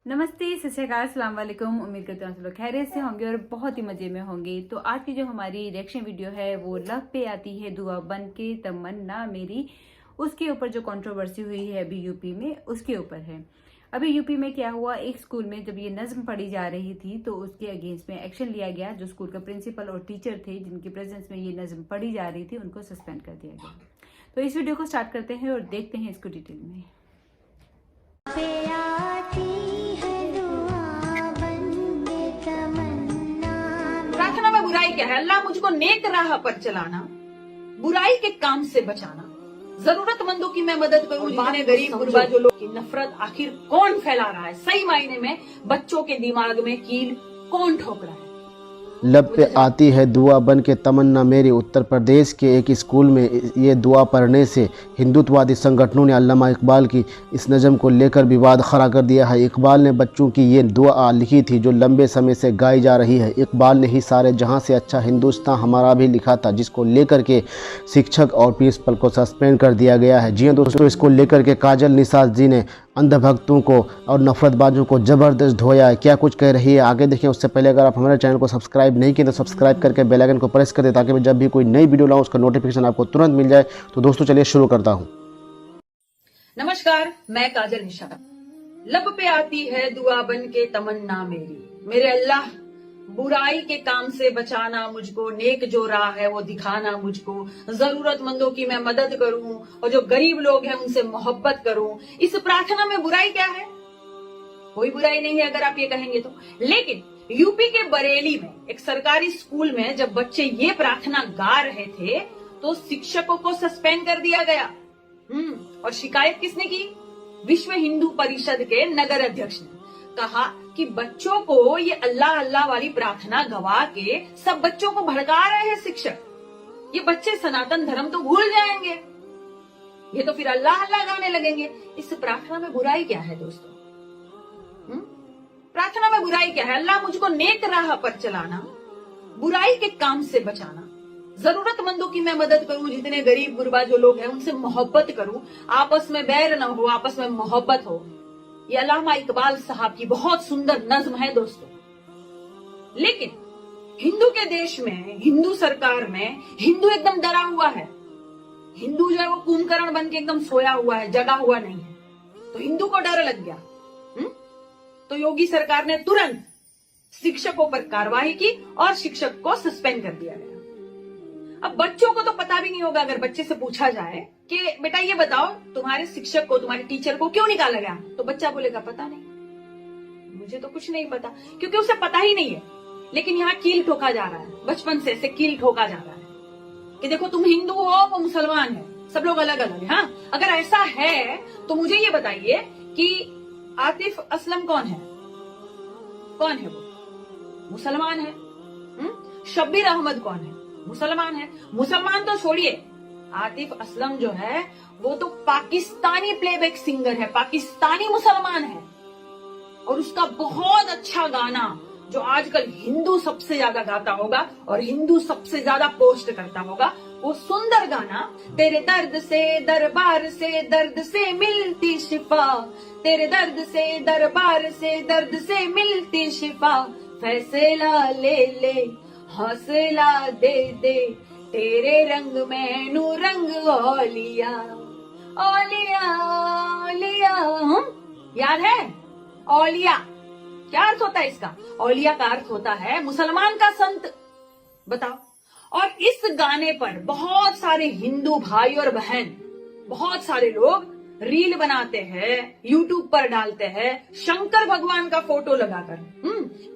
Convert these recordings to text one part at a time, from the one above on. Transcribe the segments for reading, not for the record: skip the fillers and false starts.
नमस्ते, सत श्री अकाल, अस्सलाम वालेकुम। उम्मीद करते हैं आप सब लोग खैरियत से होंगे और बहुत ही मजे में होंगे। तो आज की जो हमारी रिएक्शन वीडियो है वो लब पे आती है दुआ बन के तमन्ना मेरी, उसके ऊपर जो कंट्रोवर्सी हुई है अभी यूपी में उसके ऊपर है। अभी यूपी में क्या हुआ, एक स्कूल में जब ये नज्म पढ़ी जा रही थी तो उसके अगेंस्ट में एक्शन लिया गया। जो स्कूल का प्रिंसिपल और टीचर थे जिनके प्रेजेंस में ये नज्म पढ़ी जा रही थी उनको सस्पेंड कर दिया गया। तो इस वीडियो को स्टार्ट करते हैं और देखते हैं इसको डिटेल में। प्रार्थना में बुराई क्या है? अल्लाह मुझको नेक राह पर चलाना, बुराई के काम से बचाना, जरूरतमंदों की मैं मदद करूं, जितने गरीब गुरबा जो लोग की नफरत आखिर कौन फैला रहा है? सही मायने में बच्चों के दिमाग में कील कौन ठोक रहा है? लब पे आती है दुआ बन के तमन्ना मेरी। उत्तर प्रदेश के एक स्कूल में ये दुआ पढ़ने से हिंदुत्ववादी संगठनों ने अल्लामा इकबाल की इस नज़म को लेकर विवाद खड़ा कर दिया है। इकबाल ने बच्चों की ये दुआ लिखी थी जो लंबे समय से गाई जा रही है। इकबाल ने ही सारे जहां से अच्छा हिंदुस्तान हमारा भी लिखा था, जिसको लेकर के शिक्षक और प्रिंसिपल को सस्पेंड कर दिया गया है। जी हाँ दोस्तों, इसको लेकर के काजल निसार जी ने अंधभक्तों को और नफरतबाजों को ज़बरदस्त धोया है। क्या कुछ कह रही है आगे देखिए। उससे पहले अगर आप हमारे चैनल को सब्सक्राइब नहीं किए तो सब्सक्राइब करके बेल आइकन को प्रेस कर दें ताकि मैं जब भी कोई नई वीडियो लाऊं उसका नोटिफिकेशन आपको तुरंत मिल जाए। तो दोस्तों चलिए शुरू करता हूं। नमस्कार, मैं काजल निशा। लब पे आती है दुआ बन के तमन्ना मेरी, मेरे अल्लाह बुराई के काम से बचाना मुझको, नेक जो राह है वो दिखाना मुझको, जरूरतमंदों की मैं मदद करूं और जो गरीब लोग हैं उनसे मोहब्बत करूं। इस प्रार्थना में बुराई क्या है? कोई बुराई नहीं है अगर आप ये कहेंगे तो। लेकिन यूपी के बरेली में एक सरकारी स्कूल में जब बच्चे ये प्रार्थना गा रहे थे तो शिक्षकों को सस्पेंड कर दिया गया। और शिकायत किसने की? विश्व हिंदू परिषद के नगर अध्यक्ष ने कहा कि बच्चों को ये अल्लाह अल्लाह वाली प्रार्थना गवा के सब बच्चों को भड़का रहे हैं शिक्षक। ये बच्चे सनातन धर्म तो भूल जाएंगे, ये तो फिर अल्लाह अल्लाह गाने लगेंगे। इस प्रार्थना में बुराई क्या है दोस्तों? प्रार्थना में बुराई क्या है? अल्लाह मुझको नेक राह पर चलाना, बुराई के काम से बचाना, जरूरतमंदों की मैं मदद करूं, जितने गरीब गुरबा जो लोग हैं उनसे मोहब्बत करूं, आपस में बैर न हो, आपस में मोहब्बत हो। ये अल्लामा इकबाल साहब की बहुत सुंदर नज्म है दोस्तों। लेकिन हिंदू के देश में, हिंदू सरकार में हिंदू एकदम डरा हुआ है। हिंदू जो है वो कुंभकर्ण बन के एकदम सोया हुआ है, जगा हुआ नहीं है। तो हिंदू को डर लग गया। तो योगी सरकार ने तुरंत शिक्षकों पर कार्रवाई की और शिक्षक को सस्पेंड कर दिया गया। अब बच्चों को तो पता भी नहीं होगा। अगर बच्चे से पूछा जाए कि बेटा ये बताओ तुम्हारे शिक्षक को, तुम्हारे टीचर को क्यों निकाला गया, तो बच्चा बोलेगा पता नहीं, मुझे तो कुछ नहीं पता, क्योंकि उसे पता ही नहीं है। लेकिन यहाँ कील ठोका जा रहा है, बचपन से ऐसे कील ठोका जा रहा है कि देखो तुम हिंदू हो, वो मुसलमान है, सब लोग अलग अलग है। हाँ, अगर ऐसा है तो मुझे ये बताइए कि आतिफ असलम कौन है? कौन है वो? मुसलमान है। शब्बीर अहमद कौन है? मुसलमान है। मुसलमान तो छोड़िए, आतिफ असलम जो है वो तो पाकिस्तानी प्लेबैक सिंगर है, पाकिस्तानी मुसलमान है। और उसका बहुत अच्छा गाना जो आजकल हिंदू सबसे ज्यादा गाता होगा और हिंदू सबसे ज्यादा पोस्ट करता होगा, वो सुंदर गाना तेरे दर्द से दरबार से दर्द से मिलती शिफा, तेरे दर्द से दरबार से दर्द से मिलती शिफा, फैसला ले ले हौसला दे दे, तेरे रंग में नू रंग औलिया औलिया औलिया। याद है औलिया क्या अर्थ होता है इसका? औलिया का अर्थ होता है मुसलमान का संत। बताओ। और इस गाने पर बहुत सारे हिंदू भाई और बहन, बहुत सारे लोग रील बनाते हैं, यूट्यूब पर डालते हैं, शंकर भगवान का फोटो लगाकर,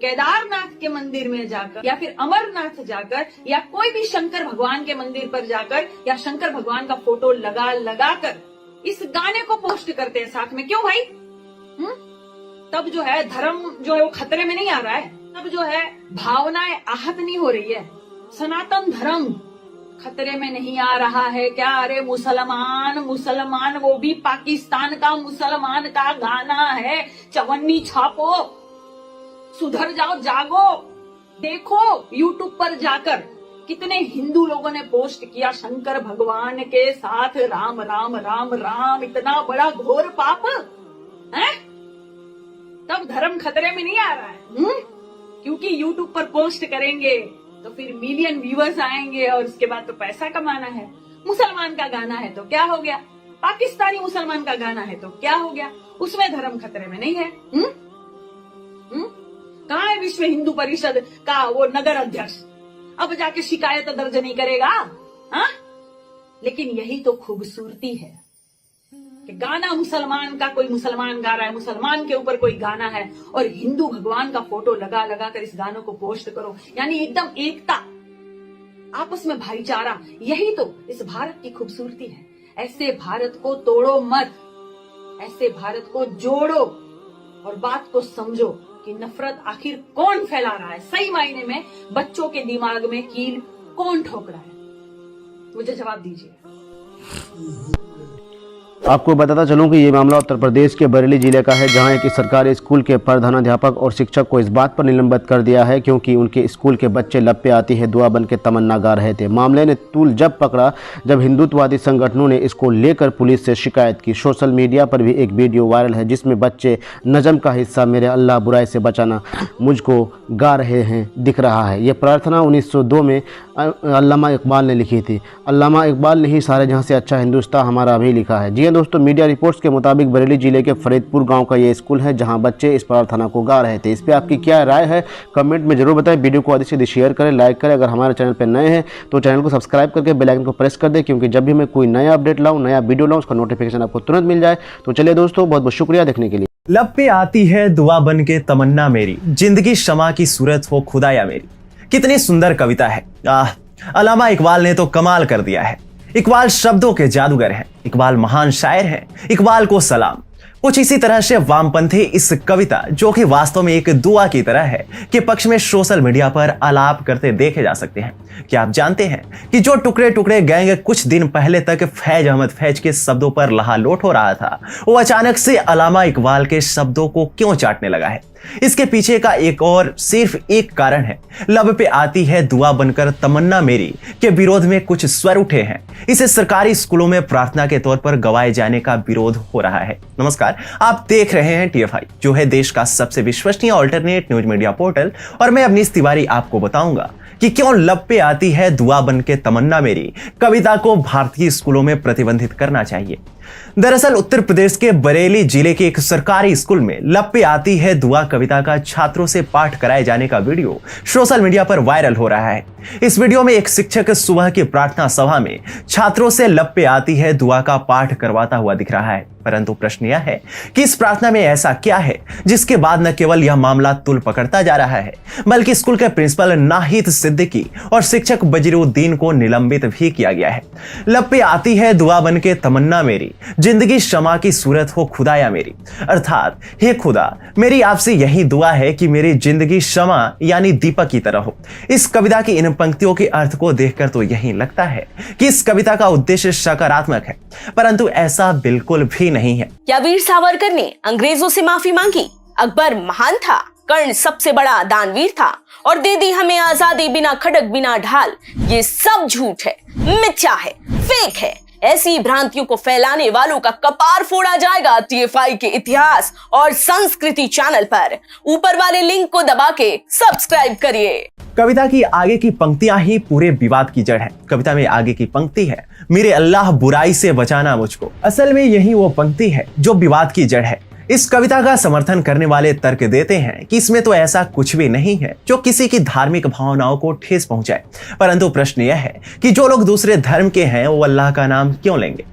केदारनाथ के मंदिर में जाकर या फिर अमरनाथ जाकर या कोई भी शंकर भगवान के मंदिर पर जाकर या शंकर भगवान का फोटो लगाकर इस गाने को पोस्ट करते हैं साथ में। क्यों भाई? तब जो है धर्म जो है वो खतरे में नहीं आ रहा है, तब जो है भावनाएं आहत नहीं हो रही है, सनातन धर्म खतरे में नहीं आ रहा है क्या? अरे मुसलमान मुसलमान, वो भी पाकिस्तान का मुसलमान का गाना है। चवन्नी छापो, सुधर जाओ, जागो, देखो यूट्यूब पर जाकर कितने हिंदू लोगों ने पोस्ट किया शंकर भगवान के साथ राम राम राम राम। इतना बड़ा घोर पाप है। तब धर्म खतरे में नहीं आ रहा है। क्योंकि यूट्यूब पर पोस्ट करेंगे तो फिर मिलियन व्यूअर्स आएंगे और उसके बाद तो पैसा कमाना है। मुसलमान का गाना है तो क्या हो गया, पाकिस्तानी मुसलमान का गाना है तो क्या हो गया, उसमें धर्म खतरे में नहीं है। कहाँ है विश्व हिंदू परिषद का वो नगर अध्यक्ष, अब जाके शिकायत दर्ज नहीं करेगा? हाँ, लेकिन यही तो खूबसूरती है कि गाना मुसलमान का, कोई मुसलमान गा रहा है, मुसलमान के ऊपर कोई गाना है और हिंदू भगवान का फोटो लगा लगा कर इस गानों को पोस्ट करो, यानी एकदम एकता, आपस में भाईचारा। यही तो इस भारत की खूबसूरती है। ऐसे भारत को तोड़ो मत, ऐसे भारत को जोड़ो और बात को समझो कि नफरत आखिर कौन फैला रहा है, सही मायने में बच्चों के दिमाग में कील कौन ठोक रहा है, मुझे जवाब दीजिए। आपको बताता चलूं कि ये मामला उत्तर प्रदेश के बरेली जिले का है, जहां एक सरकारी स्कूल के प्रधानाध्यापक और शिक्षक को इस बात पर निलंबित कर दिया है क्योंकि उनके स्कूल के बच्चे लब पे आती है दुआ बन के तमन्ना गा रहे थे। मामले ने तूल जब पकड़ा जब हिंदुत्ववादी संगठनों ने इसको लेकर पुलिस से शिकायत की। सोशल मीडिया पर भी एक वीडियो वायरल है जिसमें बच्चे नज़म का हिस्सा मेरे अल्लाह बुराई से बचाना मुझको गा रहे हैं दिख रहा है। ये प्रार्थना 1902 में अल्लामा इकबाल ने लिखी थी। अल्लामा इकबाल ने ही सारे जहाँ से अच्छा हिंदुस्तान हमारा भी लिखा है। जी दोस्तों, मीडिया रिपोर्ट्स के मुताबिक बरेली जिले के फरीदपुर गांव का ये स्कूल है जहां बच्चे इस प्रार्थना को गा रहे थे। इस पे आपकी क्या राय है कमेंट में जरूर बताएं। वीडियो को अधिक से अधिक शेयर करें, लाइक करें। अगर हमारे चैनल पर नए हैं तो चैनल को सब्सक्राइब करके बेल आइकन को प्रेस कर दें, क्योंकि जब भी मैं कोई नया अपडेट लाऊं, नया वीडियो लाऊं, उसका नोटिफिकेशन आपको तुरंत मिल जाए। तो चलिए दोस्तों, बहुत बहुत शुक्रिया देखने के लिए। लब पे आती है दुआ बन के तमन्ना मेरी, जिंदगी शमा की सूरत हो खुदाया मेरी। कितनी सुंदर कविता है। अल्लामा इकबाल ने तो कमाल कर दिया है। इकबाल शब्दों के जादूगर हैं, इकबाल महान शायर हैं, इकबाल को सलाम। कुछ इसी तरह से वामपंथी इस कविता, जो कि वास्तव में एक दुआ की तरह है, के पक्ष में सोशल मीडिया पर आलाप करते देखे जा सकते हैं। क्या आप जानते हैं कि जो टुकड़े टुकड़े गैंग कुछ दिन पहले तक फैज अहमद फैज के शब्दों पर लहालोट हो रहा था, वो अचानक से अल्लामा इकबाल के शब्दों को क्यों चाटने लगा है? इसके पीछे का एक और सिर्फ एक कारण है। लब पे आती है दुआ बनकर तमन्ना मेरी के विरोध में कुछ स्वर उठे हैं। इसे सरकारी स्कूलों में प्रार्थना के तौर पर गवाए जाने का विरोध हो रहा है। नमस्कार, आप देख रहे हैं TFI, जो है देश का सबसे विश्वसनीय अल्टरनेट न्यूज मीडिया पोर्टल, और मैं अवनीश तिवारी आपको बताऊंगा कि क्यों लब पे आती है दुआ बन के तमन्ना मेरी कविता को भारतीय स्कूलों में प्रतिबंधित करना चाहिए। दरअसल उत्तर प्रदेश के बरेली जिले के एक सरकारी स्कूल में लब पे आती है दुआ कविता का छात्रों से पाठ कराए जाने का वीडियो सोशल मीडिया पर वायरल हो रहा है। इस वीडियो में एक शिक्षक सुबह की प्रार्थना सभा में छात्रों से लब पे आती है दुआ का पाठ करवाता हुआ दिख रहा है। परंतु प्रश्न यह है कि इस प्रार्थना में ऐसा क्या है जिसके बाद न केवल यह मामला तुल पकड़ता जा रहा है, बल्कि स्कूल के प्रिंसिपल नाहिद सिद्दीकी और शिक्षक बजरुद्दीन को निलंबित भी किया गया है। लब पे आती है दुआ बन के तमन्ना मेरी, जिंदगी शमा की सूरत हो खुदाया मेरी, अर्थात हे खुदा, मेरी आपसे यही दुआ है कि मेरी जिंदगी शमा यानी दीपक की तरह हो। इस कविता की इन पंक्तियों के अर्थ को देखकर तो यही लगता है कि इस कविता का उद्देश्य सकारात्मक है, परंतु ऐसा बिल्कुल भी नहीं है। क्या वीर सावरकर ने अंग्रेजों से माफी मांगी? अकबर महान था, कर्ण सबसे बड़ा दानवीर था और दे दी हमें आजादी बिना खड़क बिना ढाल। ये सब झूठ है, मिथ्या है, फेक है। ऐसी भ्रांतियों को फैलाने वालों का कपार फोड़ा जाएगा TFI के इतिहास और संस्कृति चैनल पर। ऊपर वाले लिंक को दबा के सब्सक्राइब करिए। कविता की आगे की पंक्तियां ही पूरे विवाद की जड़ है। कविता में आगे की पंक्ति है, मेरे अल्लाह बुराई से बचाना मुझको। असल में यही वो पंक्ति है जो विवाद की जड़ है। इस कविता का समर्थन करने वाले तर्क देते हैं कि इसमें तो ऐसा कुछ भी नहीं है जो किसी की धार्मिक भावनाओं को ठेस पहुंचाए, परंतु प्रश्न यह है कि जो लोग दूसरे धर्म के हैं वो अल्लाह का नाम क्यों लेंगे।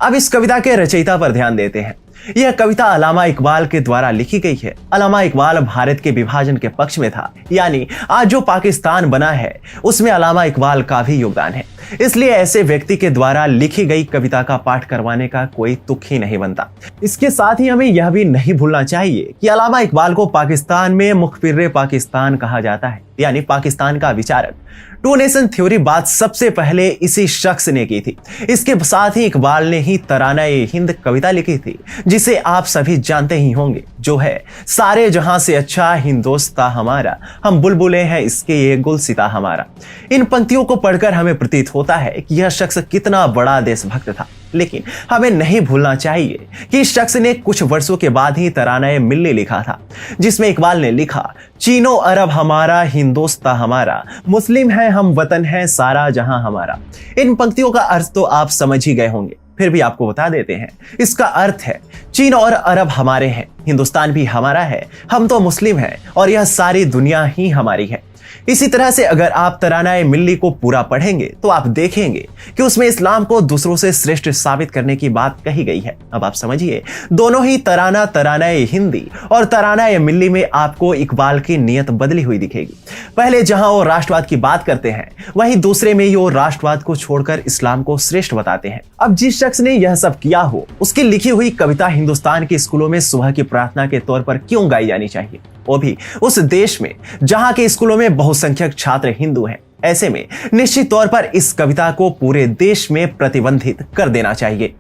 अब इस कविता के रचयिता पर ध्यान देते हैं। यह कविता अल्लामा इकबाल के द्वारा लिखी गई है। अल्लामा इकबाल भारत के विभाजन के पक्ष में था, यानी आज जो पाकिस्तान बना है उसमें अल्लामा इकबाल का भी योगदान है। इसलिए ऐसे व्यक्ति के द्वारा लिखी गई कविता का पाठ करवाने का कोई तुक ही नहीं बनता। इसके साथ ही हमें यह भी नहीं भूलना चाहिए कि अल्लामा इकबाल को पाकिस्तान में मुखबिर पाकिस्तान कहा जाता है, यानी पाकिस्तान का विचारक। टू नेशन थ्योरी बात सबसे पहले इसी शख्स ने की थी। इसके साथ ही इकबाल ने ही तराना-ए-हिंद कविता लिखी थी, जिसे आप सभी जानते ही होंगे, जो है सारे जहां से अच्छा हिंदोस्तां हमारा, हम बुलबुले हैं इसके ये गुलसिता हमारा। इन पंक्तियों को पढ़कर हमें प्रतीत होता है कि यह शख्स कितना बड़ा देशभक्त था। लेकिन हमें नहीं भूलना चाहिए कि इस शख्स ने कुछ वर्षों के बाद ही तराना मिल्ली लिखा था, जिसमें इकबाल ने लिखा, चीनो अरब हमारा, हिंदोस्तां हमारा, मुस्लिम है हम, वतन है सारा जहां हमारा। इन पंक्तियों का अर्थ तो आप समझ ही गए होंगे, फिर भी आपको बता देते हैं। इसका अर्थ है, चीन और अरब हमारे हैं, हिंदुस्तान भी हमारा है, हम तो मुस्लिम हैं और यह सारी दुनिया ही हमारी है। इसी तरह से अगर आप तराना मिल्ली को पूरा पढ़ेंगे तो आप देखेंगे कि उसमें इस्लाम को दूसरों से श्रेष्ठ साबित करने की बात कही गई है। अब आप समझिए, दोनों ही तराना हिंदी और तराना मिल्ली में आपको इकबाल की नियत बदली हुई दिखेगी। पहले जहां वो राष्ट्रवाद की बात करते हैं, वहीं दूसरे में वो राष्ट्रवाद को छोड़कर इस्लाम को श्रेष्ठ बताते हैं। अब जिस शख्स ने यह सब किया हो, उसकी लिखी हुई कविता हिंदुस्तान के स्कूलों में सुबह की प्रार्थना के तौर पर क्यों गाई जानी चाहिए, वो भी उस देश में जहां के स्कूलों में बहुसंख्यक छात्र हिंदू हैं। ऐसे में निश्चित तौर पर इस कविता को पूरे देश में प्रतिबंधित कर देना चाहिए।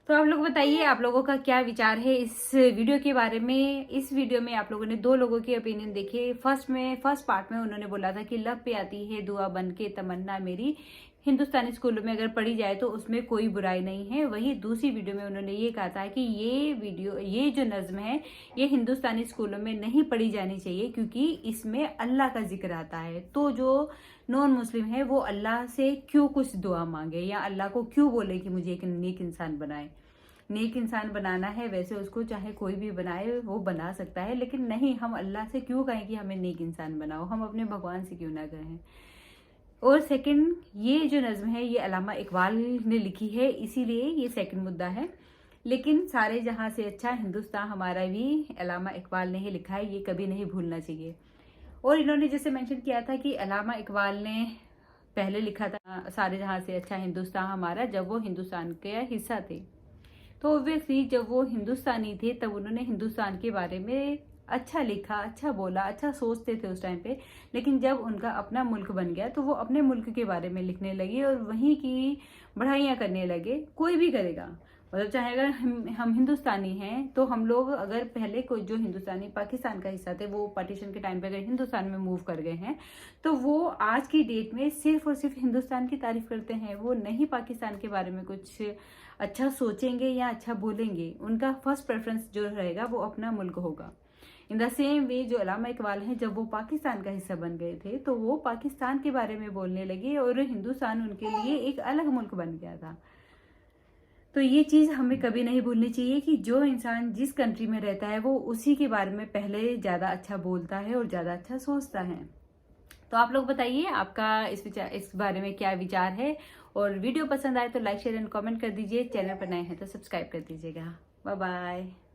तो आप लोग बताइए, आप लोगों का क्या विचार है इस वीडियो के बारे में। इस वीडियो में आप लोगों ने दो लोगों की ओपिनियन देखी। फर्स्ट पार्ट में उन्होंने बोला था कि लब पे आती है दुआ बन के तमन्ना मेरी, हिंदुस्तानी स्कूलों में अगर पढ़ी जाए तो उसमें कोई बुराई नहीं है। वही दूसरी वीडियो में उन्होंने ये कहा था कि ये जो नज्म है ये हिंदुस्तानी स्कूलों में नहीं पढ़ी जानी चाहिए, क्योंकि इसमें अल्लाह का जिक्र आता है। तो जो नॉन मुस्लिम है वो अल्लाह से क्यों कुछ दुआ मांगे या अल्लाह को क्यों बोले कि मुझे एक नेक इंसान बनाए। नेक इंसान बनाना है, वैसे उसको चाहे कोई भी बनाए वो बना सकता है, लेकिन नहीं, हम अल्लाह से क्यों कहें कि हमें नेक इंसान बनाओ, हम अपने भगवान से क्यों ना कहें। और सेकंड, ये जो नज्म है ये अल्लामा इकबाल ने लिखी है, इसीलिए ये सेकंड मुद्दा है। लेकिन सारे जहां से अच्छा हिंदुस्तान हमारा भी अल्लामा इकबाल ने ही लिखा है, ये कभी नहीं भूलना चाहिए। और इन्होंने जैसे मेंशन किया था कि अल्लामा इकबाल ने पहले लिखा था सारे जहां से अच्छा हिंदुस्तान हमारा, जब वो हिंदुस्तान का हिस्सा थे। तो ऑब्वियसली जब वो हिंदुस्तानी थे तब उन्होंने हिंदुस्तान के बारे में अच्छा लिखा, अच्छा बोला, अच्छा सोचते थे उस टाइम पे। लेकिन जब उनका अपना मुल्क बन गया तो वो अपने मुल्क के बारे में लिखने लगे और वहीं की बढ़ाइयाँ करने लगे। कोई भी करेगा, मतलब चाहे अगर हम हिंदुस्तानी हैं तो हम लोग अगर पहले कोई जो हिंदुस्तानी पाकिस्तान का हिस्सा थे वो पार्टीशन के टाइम पे अगर हिंदुस्तान में मूव कर गए हैं तो वो आज की डेट में सिर्फ और सिर्फ हिंदुस्तान की तारीफ करते हैं, वो नहीं पाकिस्तान के बारे में कुछ अच्छा सोचेंगे या अच्छा बोलेंगे। उनका फर्स्ट प्रेफरेंस जो रहेगा वो अपना मुल्क होगा। इन द सेम वे जो अल्लामा इकबाल हैं, जब वो पाकिस्तान का हिस्सा बन गए थे तो वो पाकिस्तान के बारे में बोलने लगे और हिंदुस्तान उनके लिए एक अलग मुल्क बन गया था। तो ये चीज़ हमें कभी नहीं भूलनी चाहिए कि जो इंसान जिस कंट्री में रहता है वो उसी के बारे में पहले ज़्यादा अच्छा बोलता है और ज़्यादा अच्छा सोचता है। तो आप लोग बताइए आपका इस बारे में क्या विचार है, और वीडियो पसंद आए तो लाइक शेयर एंड कमेंट कर दीजिए। चैनल पर नए हैं तो सब्सक्राइब कर दीजिएगा। Bye bye.